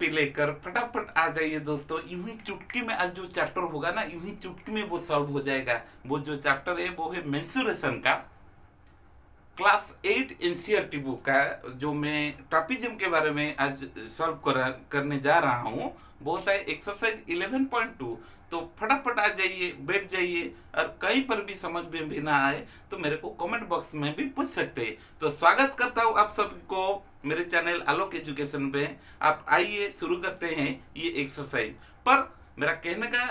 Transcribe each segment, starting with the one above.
Copy लेकर फटाफट आ जाइए दोस्तों। यूं ही चुटकी में आज जो चैप्टर होगा ना, यूं ही चुटकी में वो सॉल्व हो जाएगा। वो जो चैप्टर है वो है मेंसुरेशन का, क्लास 8 एनसीईआरटी बुक का, जो मैं ट्रापिज्म के बारे में आज सॉल्व करने जा रहा हूँ। वो होता है एक्सरसाइज 11.2। तो फटाफट आ जाइए, बैठ जाइए, और कहीं पर भी समझ में भी ना आए तो मेरे को कमेंट बॉक्स में भी पूछ सकते हैं। तो स्वागत करता हूँ आप सबको मेरे चैनल आलोक एजुकेशन पे। आप आइए, शुरू करते हैं ये एक्सरसाइज। पर मेरा कहने का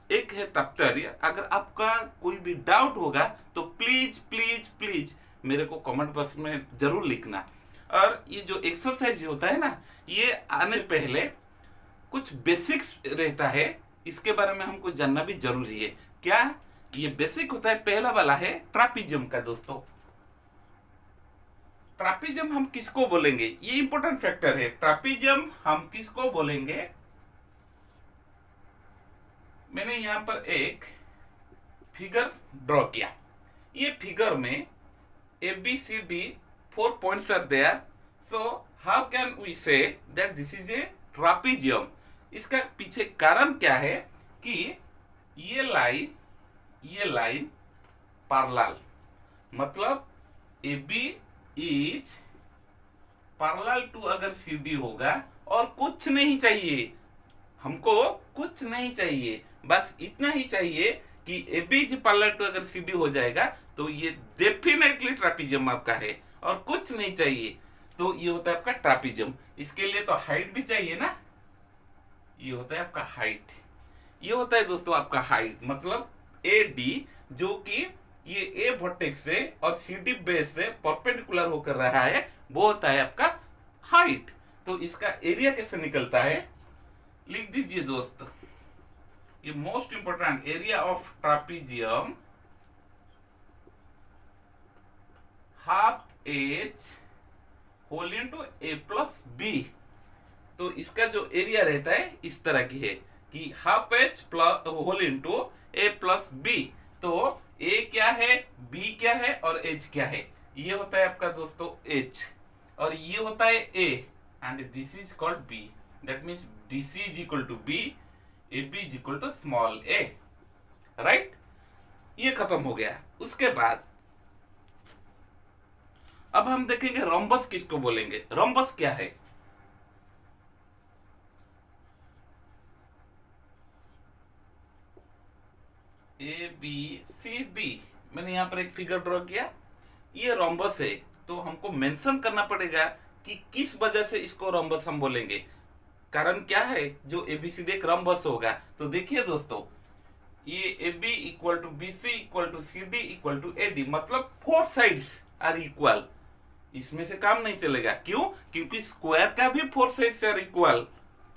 एक है तात्पर्य, अगर आपका कोई भी डाउट होगा तो प्लीज प्लीज प्लीज मेरे को कमेंट बॉक्स में जरूर लिखना। और ये जो एक्सरसाइज होता है ना, ये आने पहले कुछ बेसिक्स रहता है, इसके बारे में हमको जानना भी जरूरी है। क्या ये बेसिक होता है? पहला वाला है ट्रापिज्म का दोस्तों। ट्रापिज्म हम किसको बोलेंगे, ये इंपॉर्टेंट फैक्टर है। ट्रापिज्म हम किसको बोलेंगे? मैंने यहां पर एक फिगर ड्रॉ किया। ये फिगर में ABCD 4 points are there. So how can we say that this is a trapezium? इसका पीछे कारण क्या है कि ये लाइन पैरेलल, मतलब AB इज पैरेलल टू अगर CD होगा, और कुछ नहीं चाहिए हमको, कुछ नहीं चाहिए, बस इतना ही चाहिए कि AB इज पैरेलल टू अगर CD हो जाएगा तो ये डेफिनेटली ट्रापिज्म आपका है, और कुछ नहीं चाहिए। तो ये होता है आपका ट्रापिज्म। इसके लिए तो हाइट भी चाहिए ना, ये होता है आपका हाइट। ये होता है दोस्तों आपका हाइट, मतलब AD, जो कि ये A वर्टेक्स से और CD बेस से परपेंडिकुलर होकर रहा है, वो होता है आपका हाइट। तो इसका एरिया कैसे निकलता है, लिख दीजिए दोस्त। ये most important, area of trapezium half H whole into A plus B। तो इसका जो एरिया रहता है इस तरह की है कि half H plus whole into A plus B। तो A क्या है, B क्या है और H क्या है? ये होता है आपका दोस्तों H, और ये होता है A, and this is called B। That means DC is equal to B, AB is equal to small a, right. ये खत्म हो गया। उसके बाद अब हम देखेंगे रोम्बस किसको बोलेंगे। रोम्बस क्या है? ABCD, मैंने यहां पर एक फिगर ड्रॉ किया, ये रोम्बस है। तो हमको मेंशन करना पड़ेगा कि किस वजह से इसको रोम्बस हम बोलेंगे। कारण क्या है, जो ABCD एक रोम्बस होगा। तो देखिए दोस्तों, ये AB equal to BC equal to CD equal to AD, मतलब 4 साइड्स आर इक्वल। इसमें से काम नहीं चलेगा। क्यों? क्योंकि स्क्वायर का भी 4 साइड्स आर इक्वल।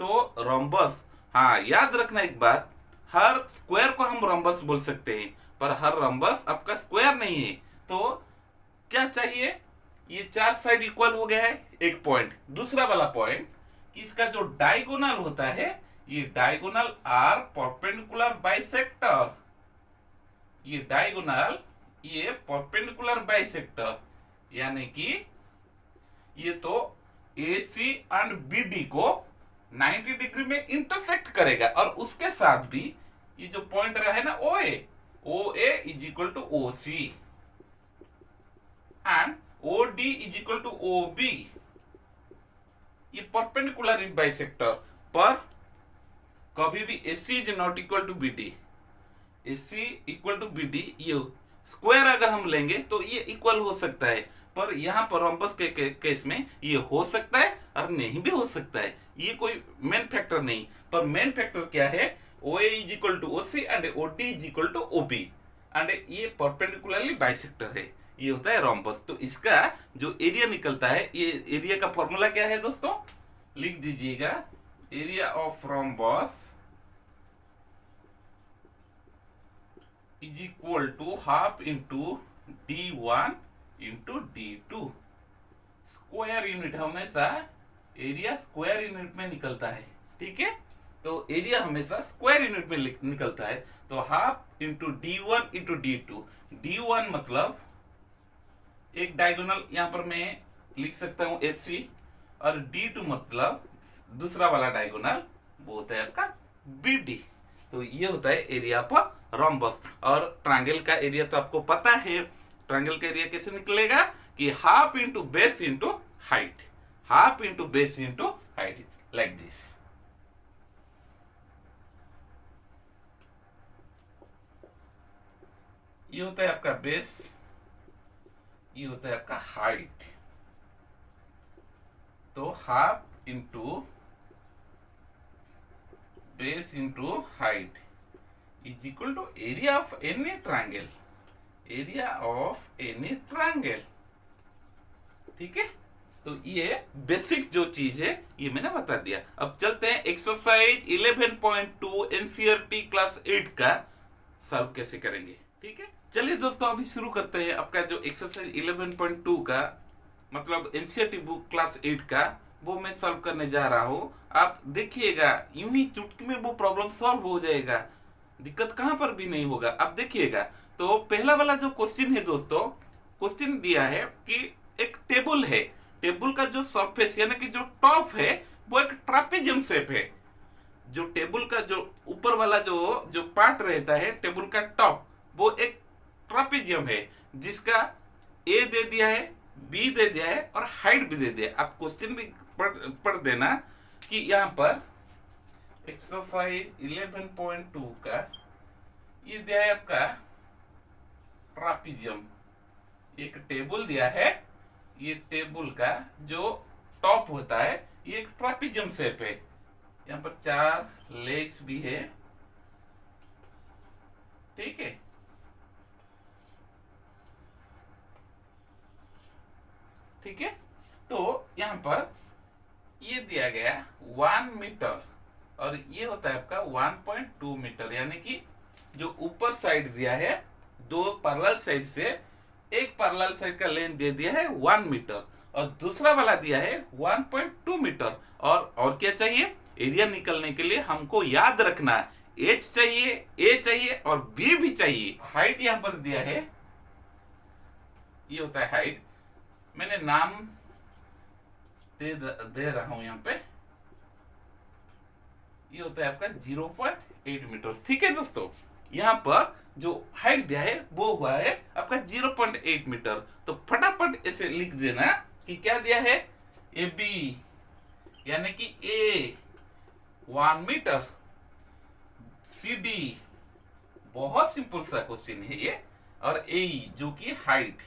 तो रोम्बस, हाँ याद रखना एक बात, हर स्क्वायर को हम रोम्बस बोल सकते हैं, पर हर रोम्बस आपका स्क्वायर नहीं है। तो क्या चाहिए, ये 4 साइड इक्वल हो गया है, एक पॉइंट। दूसरा वाला पॉइंट कि इसका जो डायगोनल होता है, ये डायगोनल आर परपेंडिकुलर बाइसेक्टर। ये डायगोनल, ये परपेंडिकुलर बाइसेक्टर, यानी कि ये तो AC एंड BD को 90 डिग्री में इंटरसेक्ट करेगा, और उसके साथ भी ये जो पॉइंट रहा है ना OA is equal to OC and OD is equal to OB। ये परपेंडिकुलर इन बाइसेक्टर, पर कभी भी AC is not equal to BD। AC equal to BD, ये स्क्वायर अगर हम लेंगे तो ये इक्वल हो सकता है, पर यहाँ पर रोम्बस के केस में ये हो सकता है और नहीं भी हो सकता है। ये कोई मेन फैक्टर नहीं, पर मेन फैक्टर क्या है, OA is equal to OC and OD is equal to OB, and ये परपेंडिकुलरली बाइसेक्टर है। ये होता है रोम्बस। तो इसका जो एरिया निकलता है, ये एरिया का फॉर्मूला क्या है दोस्तों, लिख दीजिएगा। Area of rhombus is equal to half into D1 into D2। Square unit हमेशा एरिया स्क्वायर यूनिट में निकलता है, ठीक है। तो एरिया हमेशा स्क्वायर यूनिट में निकलता है। तो half into D1 into D2। D1 मतलब एक डायगोनल, यहां पर मैं लिख सकता हूं AC, और D2 मतलब दूसरा वाला डायगोनल वो होता है आपका BD। तो ये होता है एरिया ऑफ रोम्बस। और ट्रायंगल का एरिया तो आपको पता है, ट्रायंगल का एरिया कैसे निकलेगा कि half into base into height, half into base into height, like this. ये होता है आपका बेस, ये होता है आपका हाइट। तो half into base into height is equal to area of any triangle, area of any triangle. ठीक है, तो ये बेसिक जो चीज है ये मैंने बता दिया। अब चलते हैं एक्सरसाइज 11.2 एनसीईआरटी क्लास 8 का सॉल्व कैसे करेंगे। ठीक है, चलिए दोस्तों अभी शुरू करते हैं। आपका जो एक्सरसाइज 11.2 का मतलब एनसीईआरटी बुक क्लास 8 का वो मैं सॉल्व करने जा रहा हूँ। आप देखिएगा यूं ही चुटकी में वो प्रॉब्लम सॉल्व हो जाएगा, दिक्कत कहां पर भी नहीं होगा। आप देखिएगा तो पहला वाला जो क्वेश्चन है दोस्तों, क्वेश्चन दिया है कि एक टेबल है, टेबल का जो सरफेस यानी कि जो टॉप है वो एक ट्रापेजियम शेप है। जो टेबल का जो ऊपर वाला जो पार्ट रहता है टेबल का टॉप वो एक ट्रापेजियम है जिसका ए दे दिया है, बी दे दिया है और हाइट भी दे दिया। आप क्वेश्चन भी पढ़ देना कि यहाँ पर एक्सरसाइज 11.2 का ये दिया है आपका ट्रापेजियम, एक टेबल दिया है। ये टेबल का जो टॉप होता है ये एक ट्रापेजियम शेप है। यहाँ पर 4 लेग्स भी है। ठीक है, ठीक है, तो यहाँ पर ये दिया गया 1 मीटर और ये होता है आपका 1.2 मीटर, यानी कि जो ऊपर साइड दिया है दो पैरेलल साइड से एक पैरेलल साइड का लेंथ दे दिया है 1 मीटर और दूसरा वाला दिया है 1.2 मीटर। और क्या चाहिए, एरिया निकलने के लिए हमको याद रखना H चाहिए, A चाहिए और B भी चाहिए। हाइट यहां पर दिया है, ये होता है हाइट, मैंने नाम दे रहा हूं यहां पे, ये होता है आपका 0.8 मीटर। ठीक है दोस्तों, यहां पर जो हाइट दिया है वो हुआ है आपका 0.8 मीटर। तो फटाफट ऐसे लिख देना कि क्या दिया है, ए बी यानी कि ए 1 मीटर, सी डी बहुत सिंपल सा क्वेश्चन है ये, और ए जो कि height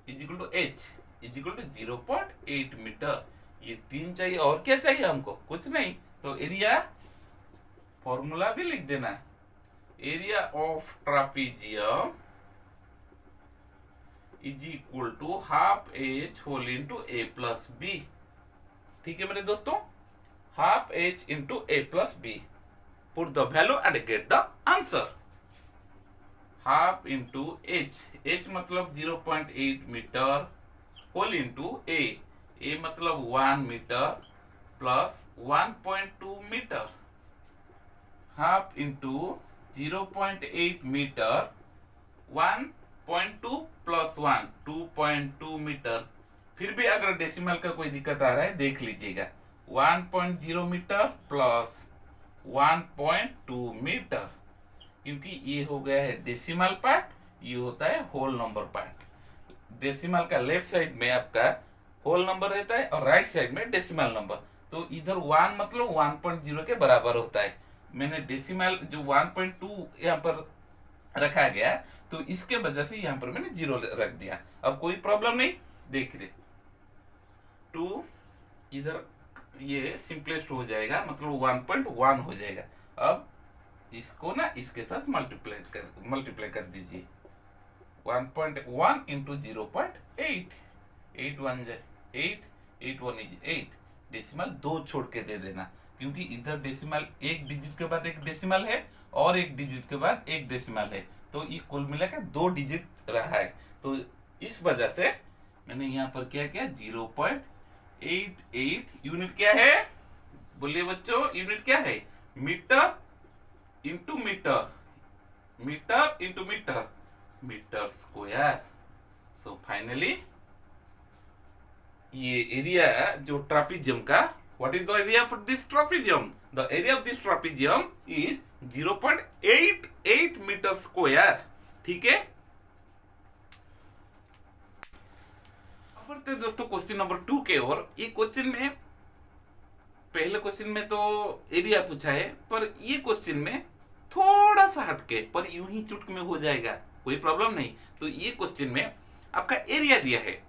is equal to H is equal to 0.8 metre. ये 3 चाहिए और क्या चाहिए हमको, कुछ नहीं। तो एरिया फॉर्मूला भी लिख देना, area of trapezium is equal to half H whole into A plus B. ठीक है मेरे दोस्तों, half H into A plus B, put the value and get the answer. Half into H, H मतलब 0.8 metre whole into A मतलब 1 metre plus 1.2 metre, half into 0.8 metre 1.2 plus 1 2.2 metre. फिर भी अगर decimal का कोई दिक्कत आ रहा है देख लीजिएगा, 1.0 मीटर प्लस 1.2 मीटर, क्योंकि ये हो गया है डेसिमल पार्ट, ये होता है होल नंबर पार्ट। डेसिमल का लेफ्ट साइड में आपका होल नंबर रहता है और राइट साइड में डेसिमल नंबर। तो इधर 1 मतलब 1.0 के बराबर होता है। मैंने डेसिमल जो 1.2 यहाँ पर रखा गया तो इसके वजह से यहाँ पर मैंने 0 रख दिया। अब कोई प्रॉब्लम नहीं, देख रहे 2 इधर ये सिंपलेस्ट हो जाएगा, मतलब 1.1 हो जाएगा। अब इसको ना इसके साथ मल्टीप्लाई कर दीजिए, 1.1 इंटू 0.8, 8 1 8, 8 1 इज 8। डेसिमल 2 छोड़ के दे देना, क्योंकि इधर डेसिमल एक डिजिट के बाद एक डेसिमल है और एक डिजिट के बाद एक डेसिमल है, तो ये कुल मिलाकर 2 डिजिट रहा है। तो इस वजह से मैंने यहाँ पर क्या किया, 0.88 यूनिट क्या है, बोलिए बच्चों, यूनिट क्या है, metre into metre, metre into metre, metre square. So finally ये एरिया जो ट्रापेजियम का What is the area of this trapezium? The area of this trapezium is 0.88 metre square. ठीक है. अब बढ़ते दोस्तों क्वेश्चन नंबर 2 के ओर. ये क्वेश्चन में पहले क्वेश्चन में तो एरिया पूछा है, पर ये क्वेश्चन में थोड़ा सा हटके, पर यूं ही चुटक में हो जाएगा, कोई प्रॉब्लम नहीं. तो ये क्वेश्चन में आपका एरिया दिया है.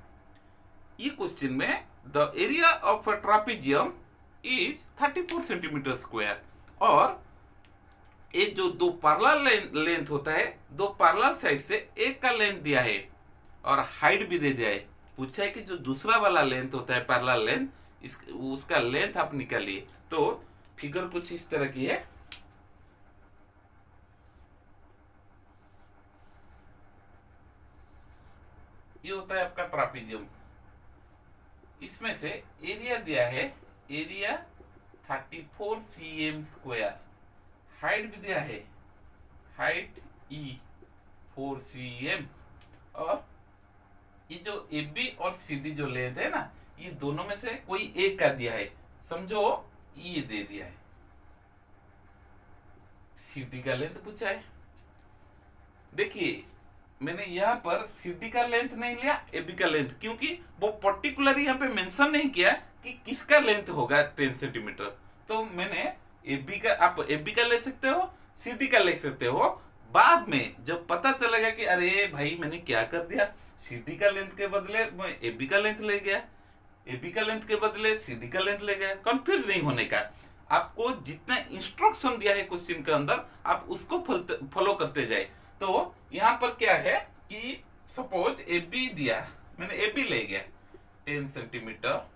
ये क्वेश्चन में the area of a trapezium is 34 centimetre square. और ये जो दो पैरेलल लेंथ होता है, दो पैरेलल साइड से एक का लेंथ दिया है और हाइट भी दे दिया है. पूछा है कि जो दूसरा वाला लेंथ होता है पैरेलल लेंथ, उसका लेंथ आप निकालिए. तो फिगर कुछ इस तरह की है. ये होता है आपका ट्रापेजियम. इसमें से एरिया दिया है, एरिया 34 cm स्क्वायर. हाइट भी दिया है, हाइट E 4 cm. और ये जो AB और CD जो लेंथ है ना, ये दोनों में से कोई एक का दिया है. समझो ये दे दिया है. CD का लेंथ पूछा है. देखिए मैंने यहाँ पर CD का लेंथ नहीं लिया, AB का लेंथ, क्योंकि वो पर्टिकुलर यहाँ पे मेंशन नहीं किया कि किसका लेंथ होगा 10 सेंटीमीटर. तो मैंने AB का, आप AB का ले सकते हो, CD का ले सकते हो. बाद में जब पता चलेगा कि अरे भाई मैंने क्या कर दिया, CD का लेंथ के बदले मैं AB का लेंथ ले गया, AB का लेंथ के बदले CD का लेंथ ले गया, कंफ्यूज नहीं होने का. आपको जितना इंस्ट्रक्शन दिया है क्वेश्चन के अंदर, आप उसको फॉलो करते जाए. तो यहाँ पर क्या है कि सपोज AB दिया, मैंने AB ले गया 10 सेंटीमीटर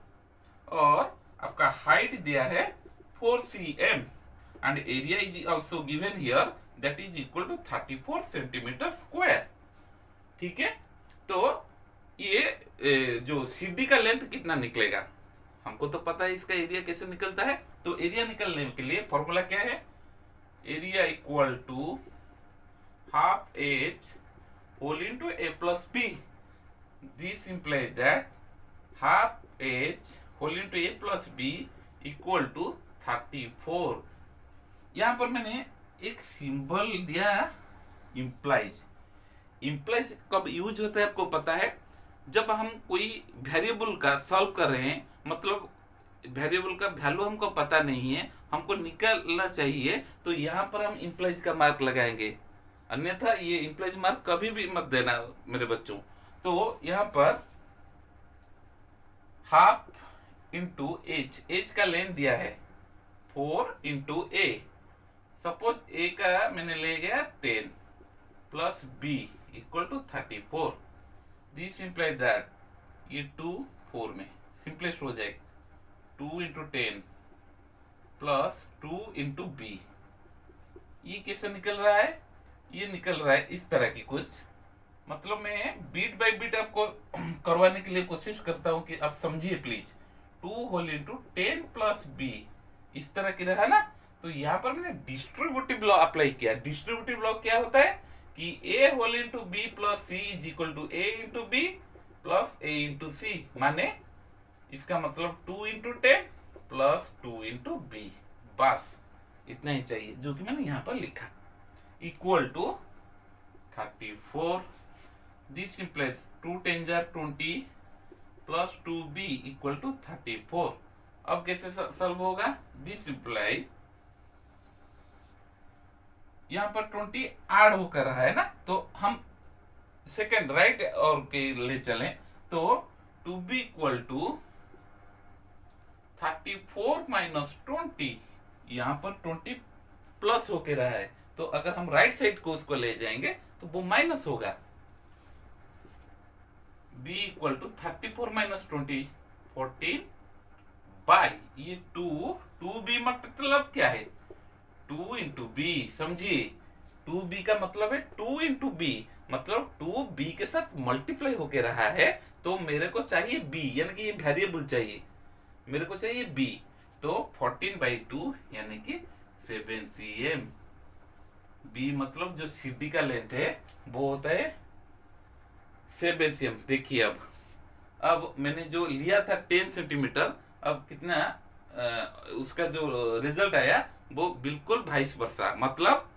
और आपका हाइट दिया है 4 cm and area is also given here, that is equal to 34 centimetre square. ठीक है. तो ये जो CD का लेंथ कितना निकलेगा, हमको तो पता है इसका एरिया कैसे निकलता है. तो एरिया निकलने के लिए फॉर्मूला क्या है, area equal to half h whole into a plus b. This implies that half h whole into a plus b equal to 34. यहाँ पर मैंने एक सिंबल दिया implies. implies कब यूज होता है आपको पता है, जब हम कोई वेरिएबल का सॉल्व कर रहे हैं, मतलब वेरिएबल का वैल्यू हमको पता नहीं है, हमको निकालना चाहिए, तो यहाँ पर हम implies का मार्क लगाएंगे. अन्यथा ये इंप्लाइज मार्क कभी भी मत देना मेरे बच्चों. तो यहाँ पर हाफ इंटू एच का लेंथ दिया है 4 इंटू ए. सपोज ए का मैंने ले गया 10 plus B equal to 34. This implies that ये 2 4 में सिंपलेस्ट हो जाएगा. 2 इंटू 10 प्लस 2 इंटू बी. ये कैसे निकल रहा है, ये निकल रहा है इस तरह की कुछ. मतलब मैं बीट बाय बीट आपको करवाने के लिए कोशिश करता हूं कि आप समझिए please. 2 whole into 10 plus B इस तरह की रहा ना. तो यहाँ पर मैंने डिस्ट्रीब्यूटिव लॉ अप्लाई किया. डिस्ट्रीब्यूटिव लॉ क्या होता है कि a whole into B plus C is equal to a into B plus a into C. माने इसका मतलब 2 इंटू 10 प्लस 2 इंटू बी. बस इतना ही चाहिए जो कि मैंने यहाँ पर लिखा. Equal to 34. This implies 2 10 are 20 plus 2b equal to 34. अब कैसे सॉल्व होगा, दिस implies यहाँ पर 20 ऐड होकर रहा है ना, तो हम सेकेंड राइट और के ले चलें. तो 2b इक्वल टू 34 माइनस 20. यहाँ पर 20 प्लस होके रहा है, तो अगर हम राइट साइड को उसको ले जाएंगे तो वो माइनस होगा. b equal to 34 minus 20 14 by ये 2b मतलब क्या है 2 इंटू बी. समझिए 2b का मतलब है 2 इंटू बी, मतलब 2b के साथ मल्टीप्लाई होके रहा है. तो मेरे को चाहिए b, यानी कि ये वेरिएबल चाहिए, मेरे को चाहिए b. तो 14 बाई 2 यानी कि 7 cm. b मतलब जो CD का लेंथ है वो होता है 7 cm. देखिए अब मैंने जो लिया था 10 सेंटीमीटर, अब कितना उसका जो रिजल्ट आया वो बिल्कुल वाइस वर्सा, मतलब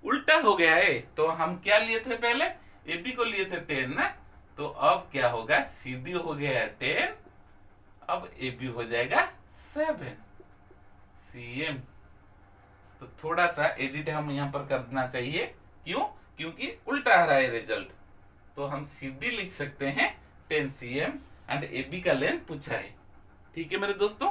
उल्टा हो गया है। तो हम क्या लिए थे पहले, ए बी को लिए थे 10 ना, तो अब क्या होगा, सी डी हो गया 10, अब ए बी हो जाएगा 7 सी एम। तो थोड़ा सा एडिट हम यहाँ पर करना चाहिए, क्यों, क्योंकि उल्टा आ रहा है रिजल्ट। तो हम सीधी लिख सकते हैं 10 cm एंड ए बी का लेंथ पूछा है। ठीक है मेरे दोस्तों,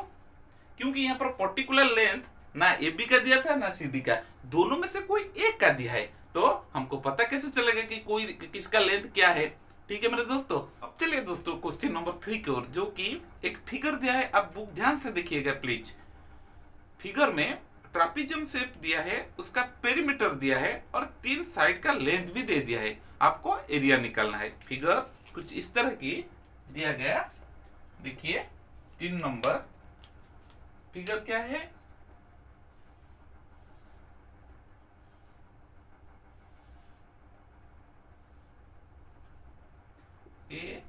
क्योंकि यहाँ पर पर्टिकुलर लेंथ ना ए बी का दिया था ना सी डी का, दोनों में से कोई एक का दिया है, तो हमको पता कैसे चलेगा कि कोई किसका लेंथ क्या है। ठीक है मेरे दोस्तों, अब चलिए दोस्तों क्वेश्चन नंबर 3 की ओर, जो कि एक फिगर दिया है। आप बुक ध्यान से देखिएगा प्लीज। फिगर में ट्रापीजियम शेप दिया है, उसका पेरीमीटर दिया है और 3 साइड का लेंथ भी दे दिया है। आपको एरिया निकालना है। फिगर कुछ इस तरह की दिया गया, देखिए 3 नंबर फिगर क्या है, ए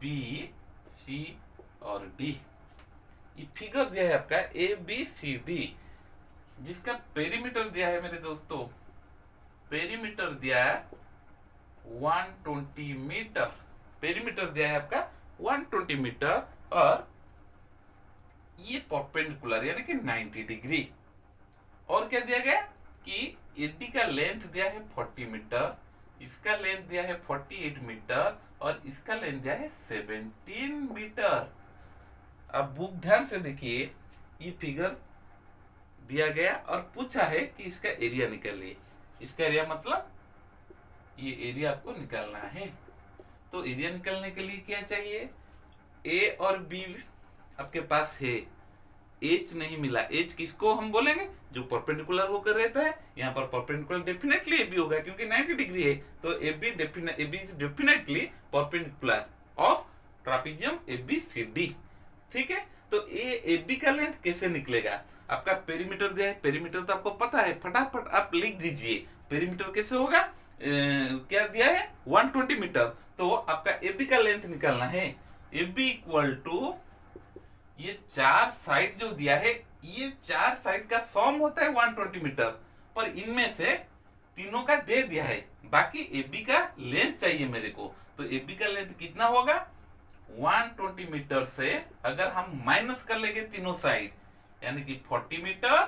बी सी और डी। ये फिगर दिया है आपका ए बी सी डी, जिसका पेरीमीटर दिया है मेरे दोस्तों, पेरीमीटर दिया है 120 मीटर। पेरीमीटर दिया है आपका 120 मीटर और ये परपेंडिकुलर यानी कि 90 डिग्री। और क्या दिया गया कि एडी का लेंथ दिया है 40 मीटर, इसका लेंथ दिया है 48 मीटर और इसका लेंथ दिया है 17 मीटर। अब बुक ध्यान से देखिए, ये फिगर दिया गया और पूछा है कि इसका एरिया निकालिए। इसका एरिया मतलब ये एरिया आपको निकालना है। तो एरिया निकालने के लिए क्या चाहिए, ए और बी आपके पास है, एच नहीं मिला। एच किसको हम बोलेंगे, जो परपेंडिकुलर होकर रहता है। यहाँ पर परपेंडिकुलर डेफिनेटली ए बी होगा क्योंकि 90 डिग्री है, तो A B is definitely perpendicular of trapezium A B C D. ठीक है, तो ए बी का लेंथ कैसे निकलेगा, आपका पेरीमीटर दिया है, पेरीमीटर तो आपको पता है, फटाफट आप लिख दीजिए। पेरीमीटर कैसे होगा, क्या दिया है 120 मीटर, तो आपका ए बी का लेंथ निकालना है। ए बी इक्वल टू ये 4 साइड जो दिया है, ये 4 साइड का सम होता है 120 मीटर, पर इनमें से तीनों का दे दिया है, बाकी ए बी का लेंथ चाहिए मेरे को। तो ए बी का लेंथ कितना होगा, 120 मीटर से अगर हम माइनस कर लेंगे तीनों साइड, यानी कि 40 metre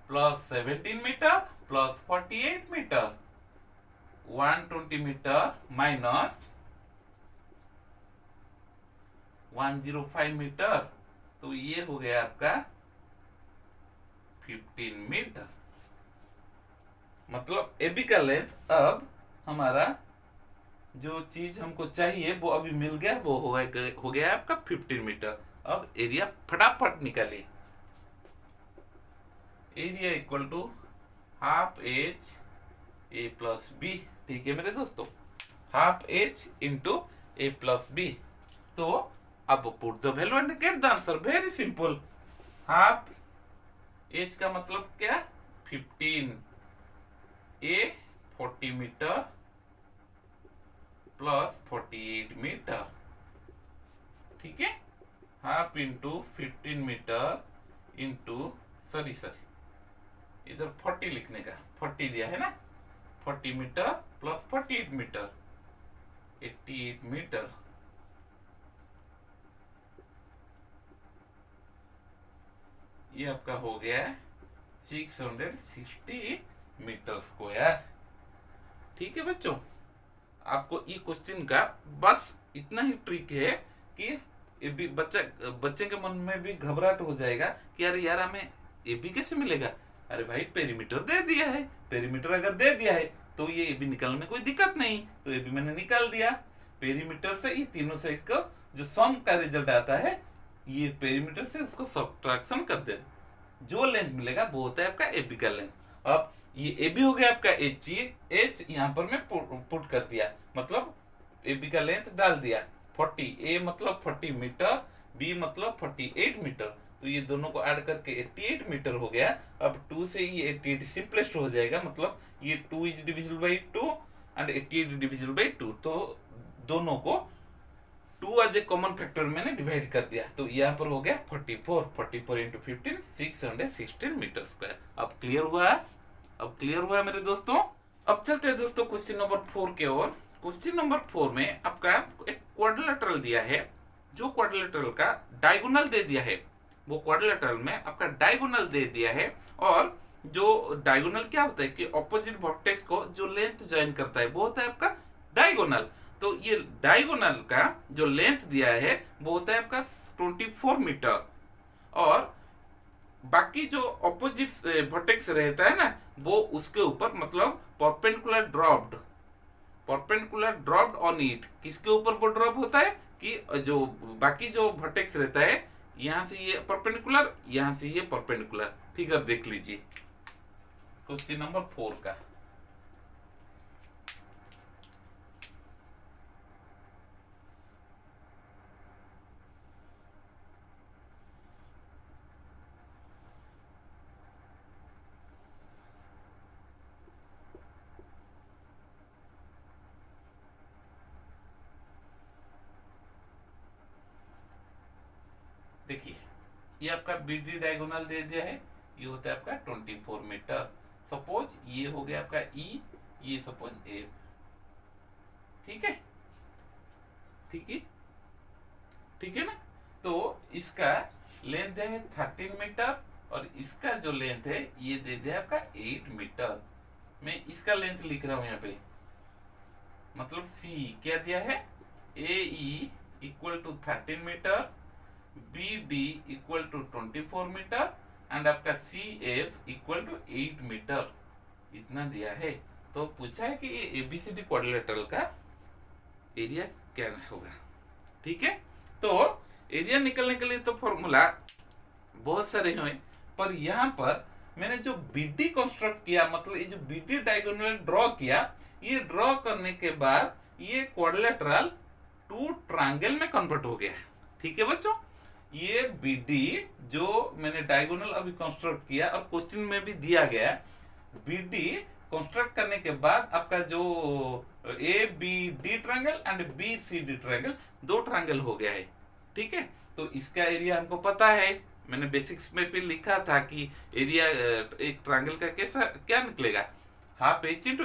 plus 17 metre plus 48 metre, 120 metre minus 105 metre, तो ये हो गया आपका 15 मीटर। मतलब ए बी का लेंथ, अब हमारा जो चीज हमको चाहिए वो अभी मिल गया, वो हो गया आपका 15 मीटर। अब एरिया फटाफट निकालिए। Area equal to half H A plus B. ठीक है मेरे दोस्तों, half H into A plus B. तो अब put the value and get the answer, very simple. Half H का मतलब क्या, 15, ए 40 मीटर प्लस 48 मीटर। ठीक है, half into 15 metre into sorry इधर 40 लिखने का, 40 दिया है ना, 40 मीटर प्लस 48 मीटर, 88 मीटर। ये आपका हो गया 660 मीटर स्क्वायर। ठीक है बच्चों, आपको ये क्वेश्चन का बस इतना ही ट्रिक है कि बच्चे के मन में भी घबराहट हो जाएगा कि अरे यार हमें ए बी कैसे मिलेगा। अरे भाई पेरीमीटर दे दिया है, पेरीमीटर अगर दे दिया है तो ये ए बी निकालने में कोई दिक्कत नहीं, तो ए बी मैंने निकाल दिया। पेरीमीटर से ये तीनों साइड का जो सम का रिजल्ट आता है, ये पेरीमीटर से उसको सब्ट्रैक्शन कर दे, जो लेंथ मिलेगा वो होता है आपका ए बी का लेंथ। अब ये ए बी हो गया आपका एच, एच यहाँ पर मैं पुट कर दिया, मतलब ए बी का लेंथ डाल दिया 40, ए मतलब 40 मीटर, बी मतलब 48 मीटर, तो ये दोनों को ऐड करके 88 मीटर हो गया। अब 2 से ये 88 सिंपलेस्ट हो जाएगा, मतलब ये 2 is divisible by 2 and 88 divisible by 2, तो दोनों को 2 एज ए कॉमन फैक्टर मैंने डिवाइड कर दिया, तो यहाँ पर हो गया 44 इंटू 15 616 मीटर स्क्वायर। अब क्लियर हुआ है? अब क्लियर हुआ है मेरे दोस्तों? अब चलते हैं दोस्तों क्वेश्चन नंबर 4 के ओर। क्वेश्चन नंबर 4 में आपका एक क्वाड्रिलेटरल दिया है, जो क्वाड्रिलेटरल का डायगोनल दे दिया है, वो क्वाड्रिलेटरल में आपका डायगोनल दे दिया है, और जो डायगोनल क्या होता है कि ऑपोजिट वर्टेक्स को जो लेंथ ज्वाइन करता है वो होता है आपका डायगोनल। तो ये डायगोनल का जो लेंथ दिया है वो होता है आपका 24 मीटर, और बाकी जो ऑपोजिट वर्टेक्स रहता है ना वो उसके ऊपर मतलब परपेंडिकुलर ड्रॉप्ड ऑन इट। किसके ऊपर वो ड्रॉप होता है कि जो बाकी जो वर्टेक्स रहता है, यहां से ये परपेंडिकुलर, यहां से ये परपेंडिकुलर। फिगर देख लीजिए क्वेश्चन नंबर 4 का। देखिए ये आपका बीडी डायगोनल दे दिया है, ये होता है आपका 24 मीटर। सपोज ये हो गया आपका ई, ये सपोज ए, ठीक है, ठीक है, ठीक है ना। तो इसका लेंथ है 13 मीटर, और इसका जो लेंथ है ये दे दिया आपका 8 मीटर। मैं इसका लेंथ लिख रहा हूं यहाँ पे, मतलब सी क्या दिया है, A E equal to 13 metre, B D equal to 24 metre, and आपका C F equal to 8 metre, इतना दिया है। तो पूछा है कि ये एबीसीडी क्वाड्रिलेटरल का एरिया क्या होगा, ठीक है। तो एरिया निकलने के लिए तो फॉर्मूला बहुत सारे हुए, पर यहाँ पर मैंने जो बीडी कंस्ट्रक्ट किया, मतलब ये जो बीडी डायगोनल ड्रॉ किया, ये ड्रॉ करने के बाद ये क्वाड्रिलेटरल टू ट्रायंगल में कन्वर्ट हो गया, ठीक है बच्चों। ये बीडी जो मैंने डायगोनल अभी कंस्ट्रक्ट किया और क्वेश्चन में भी दिया गया, बीडी कंस्ट्रक्ट करने के बाद आपका जो A B D triangle and B C D triangle, दो ट्रायंगल हो गया है, ठीक है। तो इसका एरिया हमको पता है, मैंने बेसिक्स में भी लिखा था कि एरिया एक ट्रायंगल का कैसा क्या निकलेगा, हाफ एच इंटू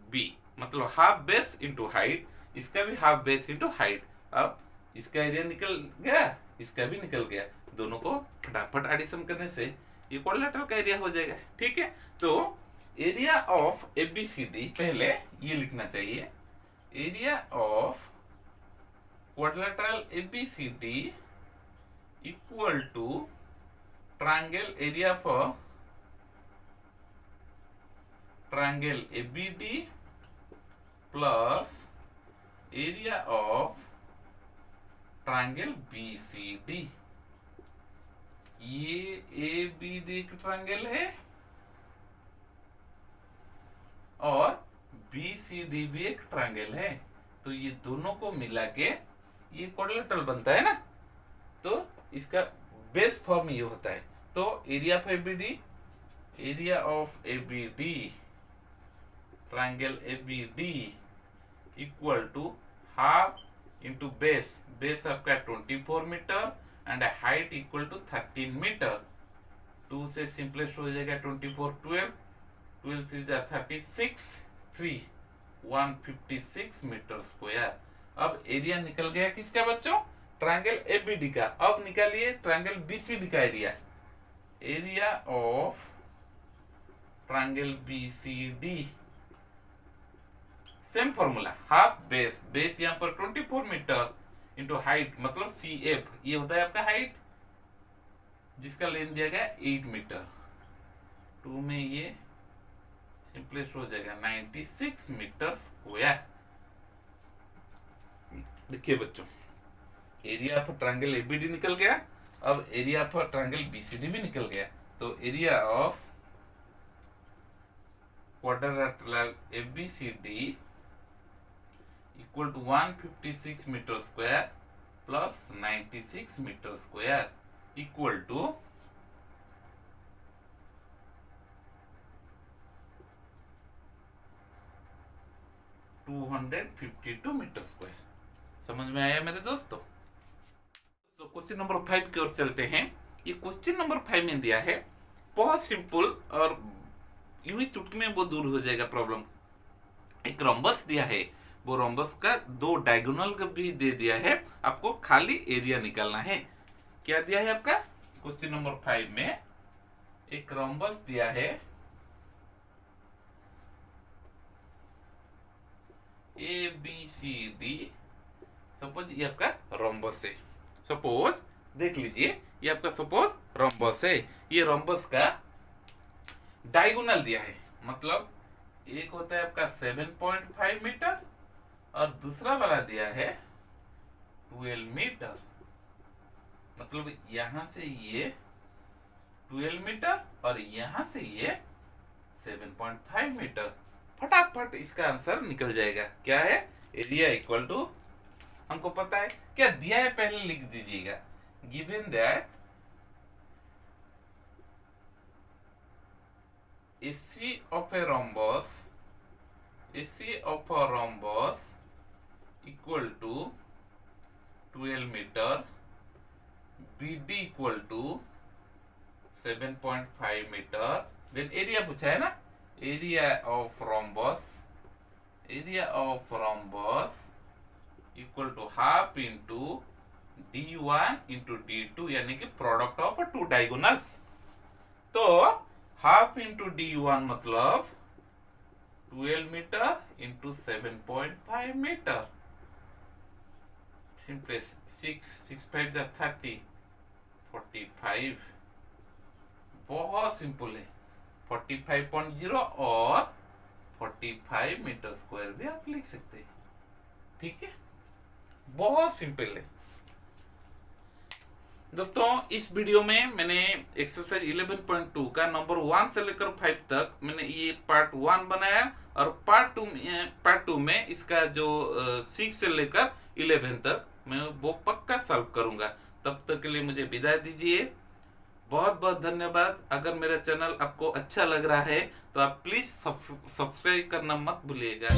बी, मतलब हाफ बेस इंटू हाइट, इसका भी हाफ बेस इंटू हाइट। अब इसका एरिया निकल गया, इसका भी निकल गया, दोनों को फटाफट एडिशन करने से ये क्वाड्रिलेटरल का एरिया हो जाएगा, ठीक है। तो एरिया ऑफ एबीसीडी, पहले ये लिखना चाहिए, area of quadrilateral ABCD equal to triangle area for triangle ABD plus area of triangle BCD. ये ए बी डी का ट्रायंगल है और बी सी डी भी एक ट्रायंगल है, तो ये दोनों को मिला के ये क्वाड्रिलेटरल बनता है ना। तो इसका बेस फॉर्म ये होता है। तो area of ABD, area of ABD triangle ABD equal to half into base, base आपका 24 metre and height equal to 13 metre. 2 से सिंपलेस्ट हो जाएगा 24, 12 3 36, 3 156 मीटर स्क्वायर। अब एरिया निकल गया किसका बच्चों, ट्रायंगल एबीडी का। अब निकालिए ट्रायंगल बीसीडी का area, area of triangle BCD, same formula, half base, base यहाँ पर 24 मीटर इंटू हाइट, मतलब सी एफ, ये होता है आपका हाइट जिसका लेंथ दिया गया 8 मीटर। 2 में ये सिंपलेस्ट हो जाएगा 96 मीटर स्क्वायर। देखिए बच्चों, एरिया ऑफ ट्रायंगल एबीडी निकल गया, अब एरिया ऑफ ट्रायंगल बीसीडी भी निकल गया। तो area of quadrilateral ABCD equal to 156 metre square plus 96 metre square equal to 252 metre square. समझ में आया मेरे दोस्तों? तो क्वेश्चन नंबर 5 की ओर चलते हैं। ये क्वेश्चन नंबर 5 में दिया है, बहुत सिंपल और यूं ही चुटकी में वो दूर हो जाएगा प्रॉब्लम। एक रोम्बस दिया है, वो रोम्बस का 2 डायगोनल भी दे दिया है, आपको खाली एरिया निकालना है। क्या दिया है आपका क्वेश्चन नंबर 5 में? एक रोम्बस दिया है, ABCD। सपोज ये आपका रोम्बस है, सपोज देख लीजिए ये आपका सपोज रोम्बस है। ये रोम्बस का डायगोनल दिया है, मतलब एक होता है आपका 7.5 मीटर और दूसरा वाला दिया है 12 मीटर। मतलब यहां से ये 12 मीटर और यहां से ये 7.5 मीटर। फटाफट इसका आंसर निकल जाएगा। क्या है? एरिया इक्वल टू, हमको पता है क्या दिया है, पहले लिख दीजिएगा। Given that AC of a rhombus equal to 12 meter, BD equal to 7.5 meter। then area पूछा है ना, area of rhombus equal to half into D1 into D2, यानी कि प्रोडक्ट ऑफ 2 डायगोनल्स। तो हाफ इंटू D1 मतलब 12 metre into 7.5 metre. Simple 6 5 30 45। बहुत simple है। 45.0 और 45 मीटर स्क्वायर भी आप लिख सकते हैं। ठीक है, बहुत सिंपल है दोस्तों। इस वीडियो में मैंने एक्सरसाइज 11.2 का नंबर 1 से लेकर 5 तक मैंने ये पार्ट 1 बनाया, और पार्ट 2 में इसका जो 6 से लेकर 11 तक मैं वो पक्का सॉल्व करूंगा। तब तक के लिए मुझे विदाई दीजिए। बहुत बहुत धन्यवाद। अगर मेरा चैनल आपको अच्छा लग रहा है तो आप प्लीज सब्सक्राइब करना मत भूलिएगा।